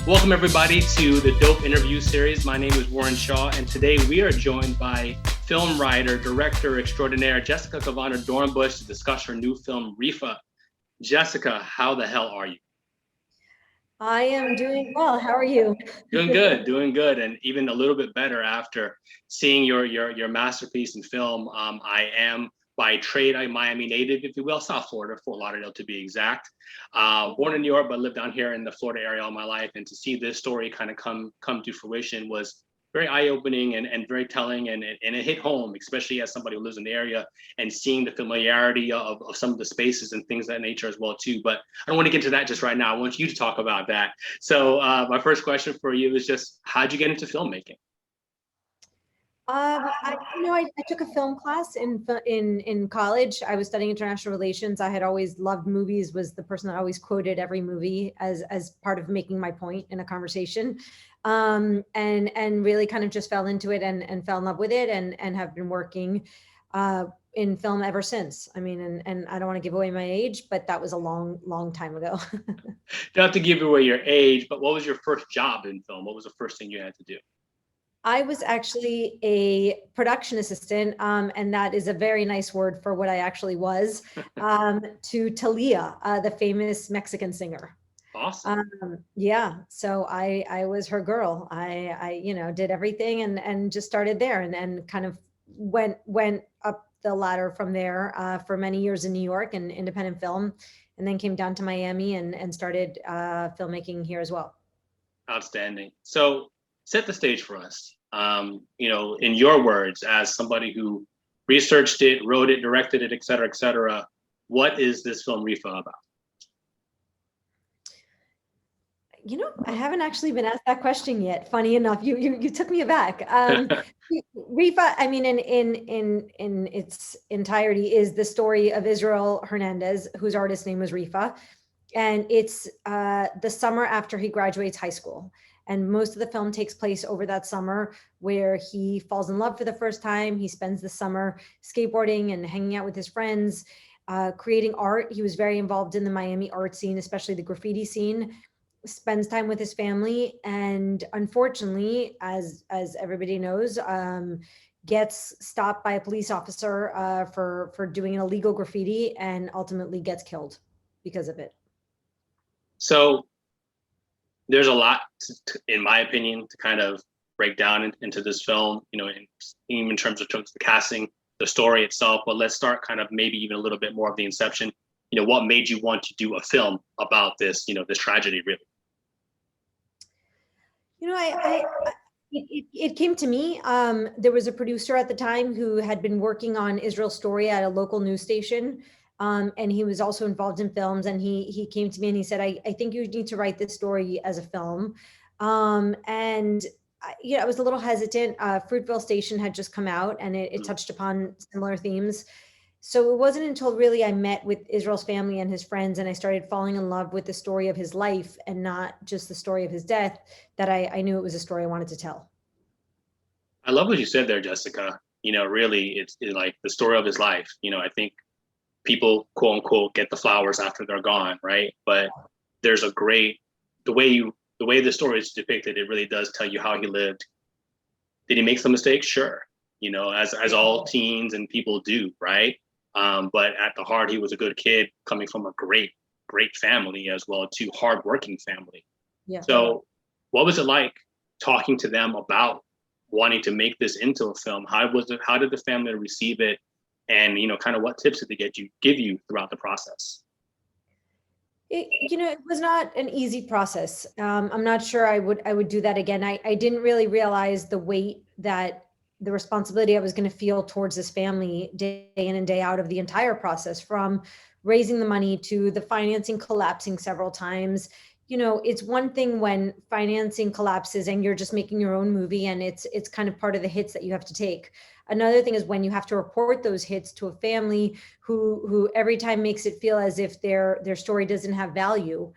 Welcome, everybody, to the Dope Interview Series. My name is Warren Shaw, and today we are joined by film writer, director extraordinaire Jessica Kavana Dornbush to discuss her new film, Reefa. Jessica, how the hell are you? I am doing well. How are you? Doing good, and even a little bit better after seeing your masterpiece in film. I am by trade a Miami native, if you will, South Florida, Fort Lauderdale to be exact. Born in New York, but lived down here in the Florida area all my life, and to see this story kind of come to fruition was very eye-opening and very telling, and it hit home, especially as somebody who lives in the area and seeing the familiarity of some of the spaces and things of that nature as well too. But I don't want to get into that just right now. I want you to talk about that. So my first question for you is just, how'd you get into filmmaking? I took a film class in college. I was studying international relations. I had always loved movies. Was the person that always quoted every movie as part of making my point in a conversation, and really kind of just fell into it and fell in love with it and have been working in film ever since. I mean, and I don't want to give away my age, but that was a long time ago. Don't have to give away your age, but what was your first job in film? What was the first thing you had to do? I was actually a production assistant, and that is a very nice word for what I actually was, to Talia, the famous Mexican singer. Awesome. Yeah, so I was her girl. I did everything and just started there, and then kind of went up the ladder from there for many years in New York and independent film, and then came down to Miami and started filmmaking here as well. Outstanding. So set the stage for us. In your words, as somebody who researched it, wrote it, directed it, et cetera, what is this film Reefa about? I haven't actually been asked that question yet. Funny enough, you took me aback. Reefa, I mean, in its entirety, is the story of Israel Hernandez, whose artist name was Reefa, and it's the summer after he graduates high school. And most of the film takes place over that summer where he falls in love for the first time. He spends the summer skateboarding and hanging out with his friends, creating art. He was very involved in the Miami art scene, especially the graffiti scene, spends time with his family, and unfortunately, as everybody knows, gets stopped by a police officer for doing an illegal graffiti and ultimately gets killed because of it. So there's a lot, in my opinion, to kind of break down into this film, even in terms of the casting, the story itself. But let's start kind of maybe even a little bit more of the inception. What made you want to do a film about this, this tragedy, really? It came to me. There was a producer at the time who had been working on Israel's story at a local news station. And he was also involved in films. And he came to me and he said, I think you need to write this story as a film. I was a little hesitant. Fruitvale Station had just come out and it touched upon similar themes. So it wasn't until really I met with Israel's family and his friends and I started falling in love with the story of his life and not just the story of his death that I knew it was a story I wanted to tell. I love what you said there, Jessica. Really, it's like the story of his life. I think people, quote unquote, get the flowers after they're gone, right? But there's the way the story is depicted, it really does tell you how he lived. Did he make some mistakes? Sure. As all teens and people do, right? But at the heart, he was a good kid coming from a great family as well, too, hardworking family. Yeah. So what was it like talking to them about wanting to make this into a film? How was it? How did the family receive it? And kind of what tips did they give you throughout the process? It was not an easy process. I'm not sure I would do that again. I didn't really realize the weight that the responsibility I was going to feel towards this family day in and day out of the entire process, from raising the money to the financing collapsing several times. It's one thing when financing collapses and you're just making your own movie and it's kind of part of the hits that you have to take. Another thing is when you have to report those hits to a family who every time makes it feel as if their story doesn't have value,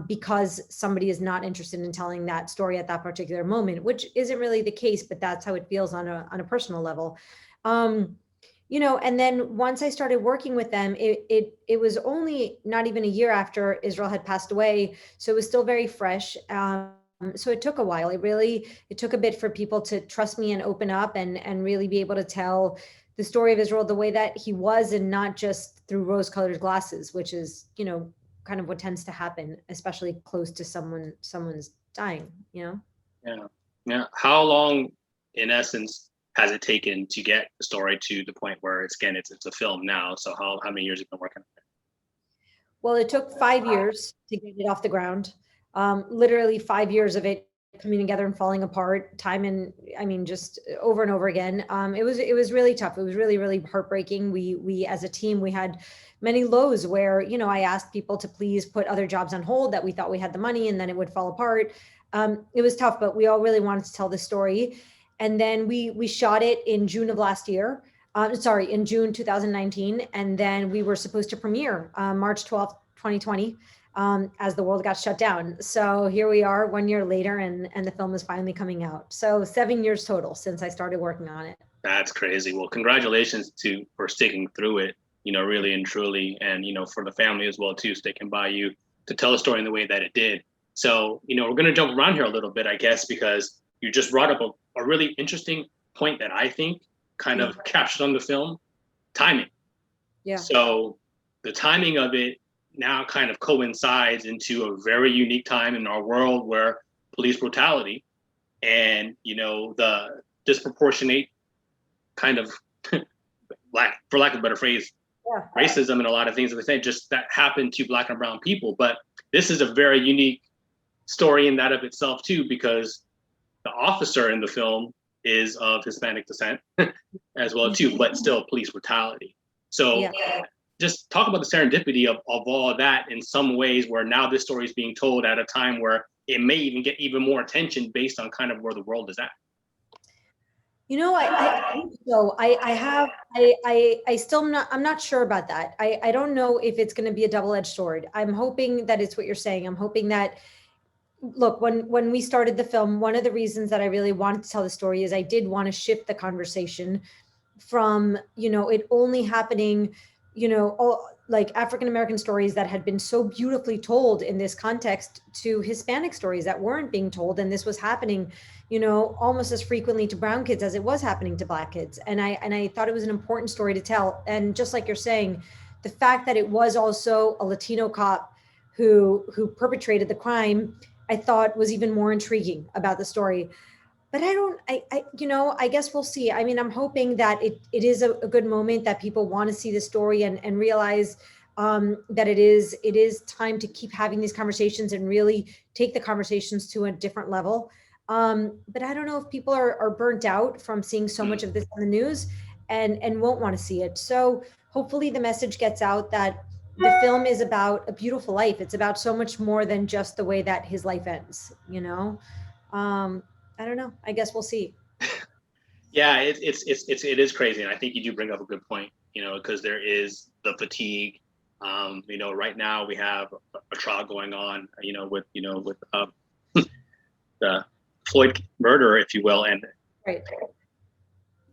because somebody is not interested in telling that story at that particular moment, which isn't really the case, but that's how it feels on a personal level. And then once I started working with them, it was only not even a year after Israel had passed away. So it was still very fresh. So it took a while. It took a bit for people to trust me and open up and really be able to tell the story of Israel the way that he was, and not just through rose-colored glasses, which is, kind of what tends to happen, especially close to someone's dying, Yeah. Yeah. How long, in essence, has it taken to get the story to the point where it's a film now? So how many years have you been working on it? Well, it took 5 years to get it off the ground. Literally 5 years of it coming together and falling apart, just over and over again. It was really tough. It was really, really heartbreaking. We as a team, we had many lows where, I asked people to please put other jobs on hold, that we thought we had the money, and then it would fall apart. It was tough, but we all really wanted to tell the story. And then we shot it in June of last year. In June 2019. And then we were supposed to premiere March 12th, 2020, as the world got shut down. So here we are 1 year later, and the film is finally coming out. So 7 years total since I started working on it. That's crazy. Well, congratulations for sticking through it, really and truly. And, for the family as well, too, sticking by you to tell the story in the way that it did. So, we're going to jump around here a little bit, I guess, because you just brought up a really interesting point that I think kind of captured on the film: timing. Yeah. So the timing of it now kind of coincides into a very unique time in our world, where police brutality and, the disproportionate kind of for lack of a better phrase, racism and a lot of things that they say just that happen to Black and brown people. But this is a very unique story in that of itself too, because the officer in the film is of Hispanic descent as well too, but still police brutality. So just talk about the serendipity of all that in some ways, where now this story is being told at a time where it may even get even more attention based on kind of where the world is at. I think so. I'm not sure about that. I don't know if it's going to be a double-edged sword. I'm hoping that it's what you're saying. I'm hoping that, look, when we started the film, one of the reasons that I really wanted to tell the story is I did want to shift the conversation from, it only happening, all like African-American stories that had been so beautifully told in this context, to Hispanic stories that weren't being told. And this was happening, almost as frequently to brown kids as it was happening to Black kids. And I thought it was an important story to tell. And just like you're saying, the fact that it was also a Latino cop who perpetrated the crime, I thought was even more intriguing about the story. But I guess we'll see. I mean, I'm hoping that it is a good moment, that people want to see the story and realize that it is time to keep having these conversations and really take the conversations to a different level. But I don't know if people are burnt out from seeing so much of this on the news and won't want to see it. So hopefully the message gets out that the film is about a beautiful life. It's about so much more than just the way that his life ends, I don't know. I guess we'll see. Yeah, it is crazy, and I think you do bring up a good point. Because there is the fatigue. Right now we have a trial going on. With the Floyd murder, if you will, and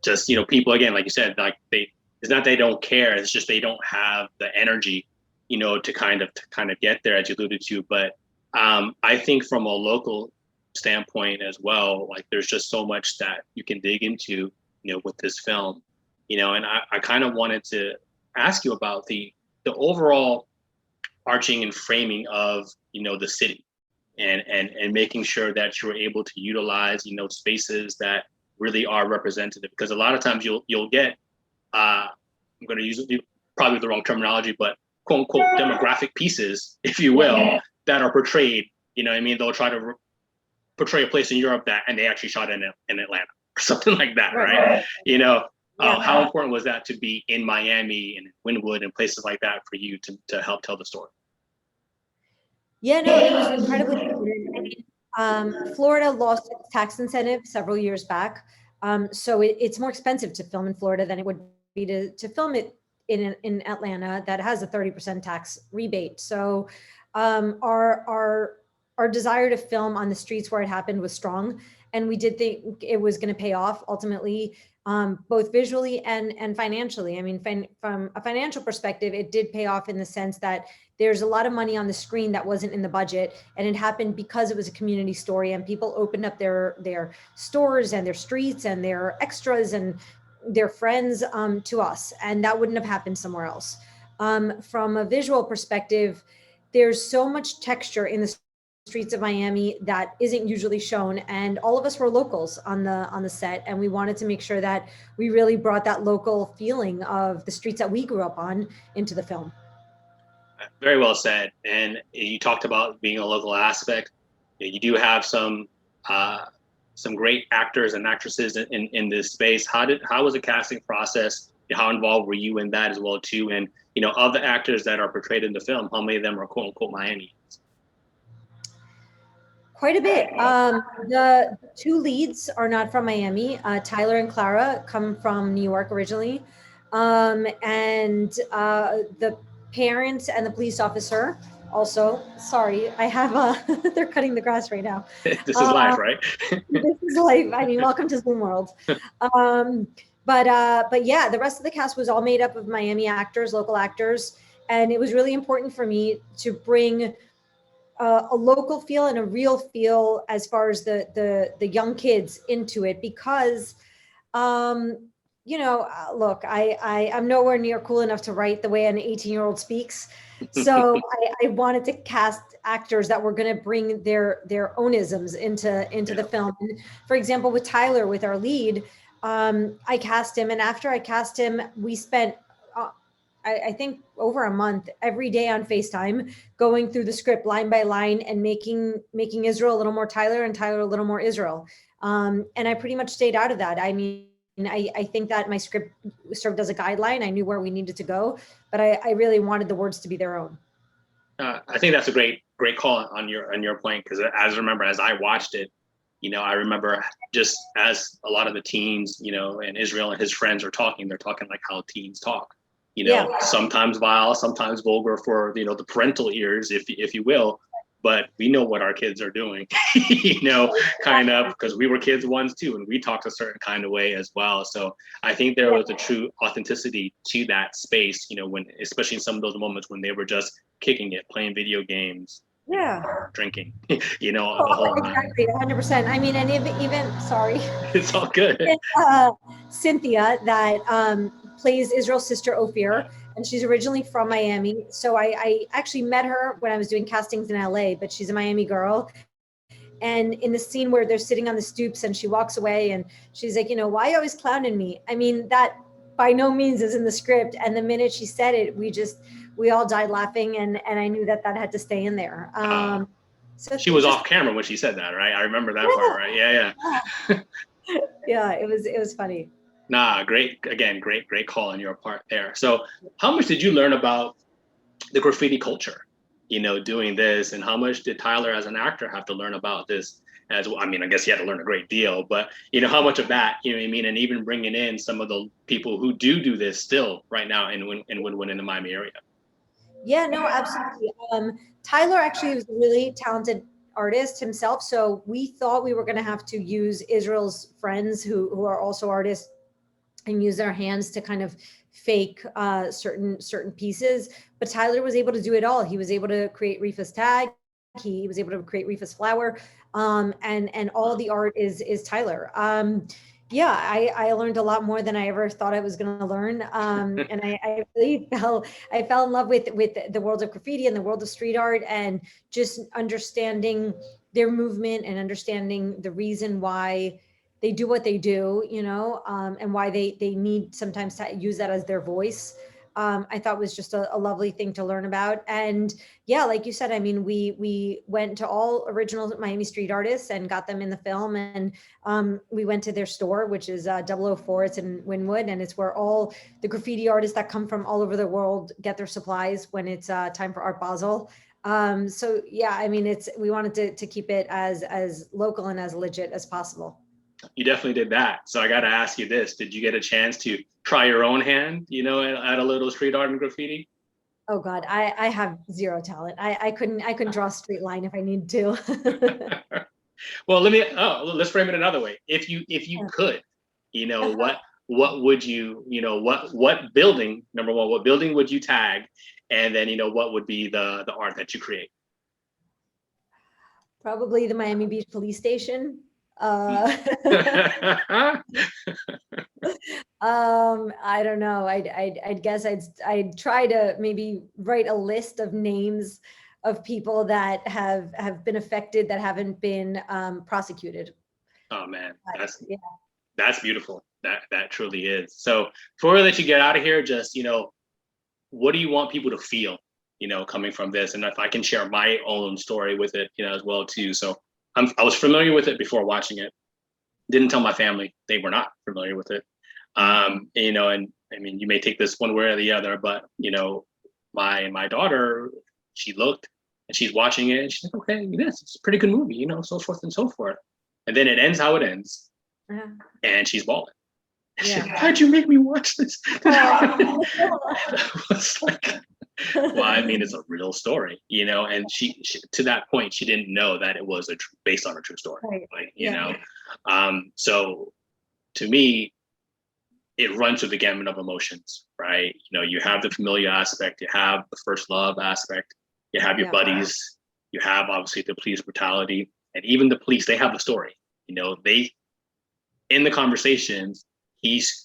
just people, again, like you said, like it's not they don't care. It's just they don't have the energy, to kind of get there, as you alluded to. But I think from a local standpoint as well, like there's just so much that you can dig into, with this film, and I kind of wanted to ask you about the overall arching and framing of, the city and making sure that you're able to utilize, spaces that really are representative, because a lot of times you'll get, I'm going to use probably the wrong terminology, but quote unquote demographic pieces, if you will, that are portrayed. I mean, they'll try to portray a place in Europe and they actually shot in Atlanta or something like that, right? How important was that to be in Miami and Wynwood and places like that for you to help tell the story? Yeah, no, it was incredibly important. I mean, Florida lost its tax incentive several years back. So it's more expensive to film in Florida than it would be to film it in Atlanta, that has a 30% tax rebate. So our desire to film on the streets where it happened was strong, and we did think it was going to pay off ultimately. both visually and financially. I mean, from a financial perspective, it did pay off in the sense that there's a lot of money on the screen that wasn't in the budget, and it happened because it was a community story and people opened up their stores and their streets and their extras and their friends to us, and that wouldn't have happened somewhere else. From a visual perspective, there's so much texture in the streets of Miami that isn't usually shown, and all of us were locals on the set, and we wanted to make sure that we really brought that local feeling of the streets that we grew up on into the film. Very well said. And you talked about being a local aspect. You do have some great actors and actresses in this space. How was the casting process? How involved were you in that as well too? And of the actors that are portrayed in the film, how many of them are quote unquote Miami? Quite a bit. The two leads are not from Miami. Tyler and Clara come from New York originally. And the parents and the police officer also. Sorry, I have they're cutting the grass right now. This is live, right? This is live. I mean, welcome to Zoom world. But yeah, the rest of the cast was all made up of Miami actors, local actors. And it was really important for me to bring a local feel and a real feel as far as the young kids into it, because look, I'm nowhere near cool enough to write the way an 18-year-old speaks, so I wanted to cast actors that were going to bring their own isms into the film. And for example, with Tyler, with our lead, I cast him, and after I cast him, we spent I think over a month every day on FaceTime, going through the script line by line and making Israel a little more Tyler and Tyler a little more Israel. And I pretty much stayed out of that. I mean, I think that my script served as a guideline. I knew where we needed to go, but I really wanted the words to be their own. I think that's a great call on your point, because as I watched it, I remember just as a lot of the teens, and Israel and his friends are talking, they're talking like how teens talk. Sometimes vile, sometimes vulgar for the parental ears, if you will, but we know what our kids are doing, kind of, because we were kids once too, and we talked a certain kind of way as well. So I think there was a true authenticity to that space, when, especially in some of those moments when they were just kicking it, playing video games, drinking, the whole exactly, 100%. I mean, and even sorry, it's all good. Cynthia, that plays Israel's sister Ophir, and she's originally from Miami. So I actually met her when I was doing castings in LA, but she's a Miami girl. And in the scene where they're sitting on the stoops and she walks away and she's like, why are you always clowning me? I mean, that by no means is in the script. And the minute she said it, we all died laughing, and I knew that had to stay in there. So she was off camera when she said that, right? I remember that part, right? Yeah. Yeah, it was funny. Nah, great call on your part there. So how much did you learn about the graffiti culture, doing this, and how much did Tyler as an actor have to learn about this as well? I mean, I guess he had to learn a great deal, but how much of that, and even bringing in some of the people who do this still right now in Wynwood in the Miami area. Yeah, no, absolutely. Tyler actually was a really talented artist himself, so we thought we were going to have to use Israel's friends who are also artists and use their hands to kind of fake certain pieces. But Tyler was able to do it all. He was able to create Reefa's tag. He was able to create Reefa's flower, and all the art is Tyler. Yeah, I learned a lot more than I ever thought I was going to learn, and I really fell in love with the world of graffiti and the world of street art, and just understanding their movement and understanding the reason why they do what they do, and why they need sometimes to use that as their voice. I thought was just a lovely thing to learn about. And yeah, like you said, I mean, we went to all original Miami street artists and got them in the film. And we went to their store, which is 004. It's in Wynwood, and it's where all the graffiti artists that come from all over the world get their supplies when it's time for Art Basel. So yeah, I mean, we wanted to keep it as local and as legit as possible. You definitely did that. So I got to ask you this: did you get a chance to try your own hand, at a little street art and graffiti? Oh God, I have zero talent. I couldn't draw a straight line if I needed to. Well, let's frame it another way. If you could, what would you, what building, number one, what building would you tag? And then, what would be the art that you create? Probably the Miami Beach Police Station. I don't know. I'd guess I'd try to maybe write a list of names of people that have been affected that haven't been prosecuted. Oh man, Yeah. that's beautiful. That truly is. So before we let you get out of here, just what do you want people to feel, coming from this? And if I can share my own story with it, as well too. So I was familiar with it before watching it. Didn't tell my family; they were not familiar with it. And I mean, you may take this one way or the other, but my daughter, she looked and she's watching it and she's like, okay, it's a pretty good movie, so forth and so forth. And then it ends how it ends, and she's bawling. Yeah. Why'd you make me watch this? I was like, well, I mean, it's a real story, and she to that point, she didn't know that it was based on a true story. Right. Like, so to me, it runs through the gamut of emotions, right? You have the familiar aspect, you have the first love aspect, you have your buddies, you have obviously the police brutality, and even the police, they have a story. They, in the conversations, he's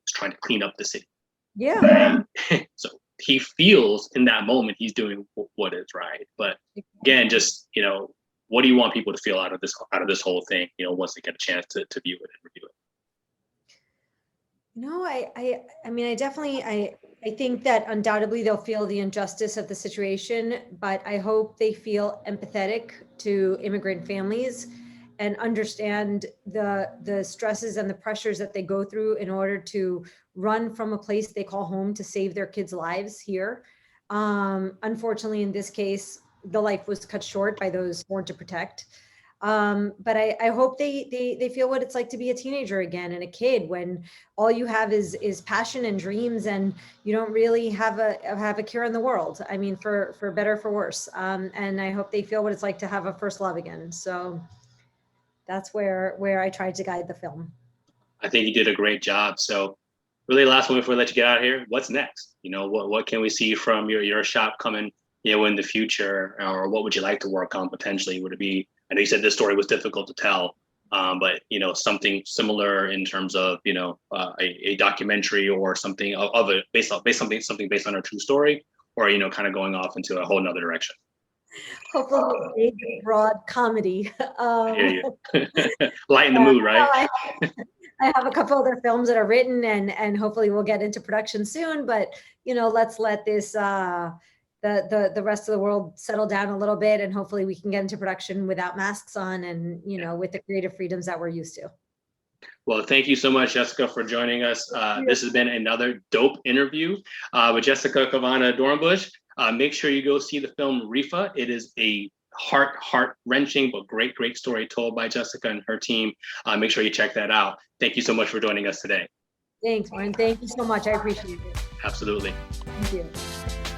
trying to clean up the city. Yeah. Right? So he feels in that moment he's doing what is right. But again, just what do you want people to feel out of this whole thing? Once they get a chance to view it and review it. I mean, I think that undoubtedly they'll feel the injustice of the situation, but I hope they feel empathetic to immigrant families and understand the stresses and the pressures that they go through in order to run from a place they call home to save their kids' lives here. Unfortunately, in this case, the life was cut short by those sworn to protect. But I hope they feel what it's like to be a teenager again and a kid when all you have is passion and dreams, and you don't really have a care in the world. I mean, for better, for worse. And I hope they feel what it's like to have a first love again. So that's where I tried to guide the film. I think you did a great job. So really, last one before we let you get out of here, what's next? What can we see from your shop coming, in the future, or what would you like to work on potentially? Would it be, I know you said this story was difficult to tell, but something similar in terms of a documentary or something of it based something based on a true story, or kind of going off into a whole nother direction. Hopefully, a broad comedy. Lighten the mood, right? I have a couple other films that are written, and hopefully we'll get into production soon. But let's let this the rest of the world settle down a little bit, and hopefully we can get into production without masks on, and with the creative freedoms that we're used to. Well, thank you so much, Jessica, for joining us. This has been another dope interview with Jessica Kavana Dornbush. Make sure you go see the film Reefa. It is a heart-wrenching but great story told by Jessica and her team. Make sure you check that out. Thank you so much for joining us today. Thanks, Warren. Thank you so much. I appreciate it. Absolutely. Thank you.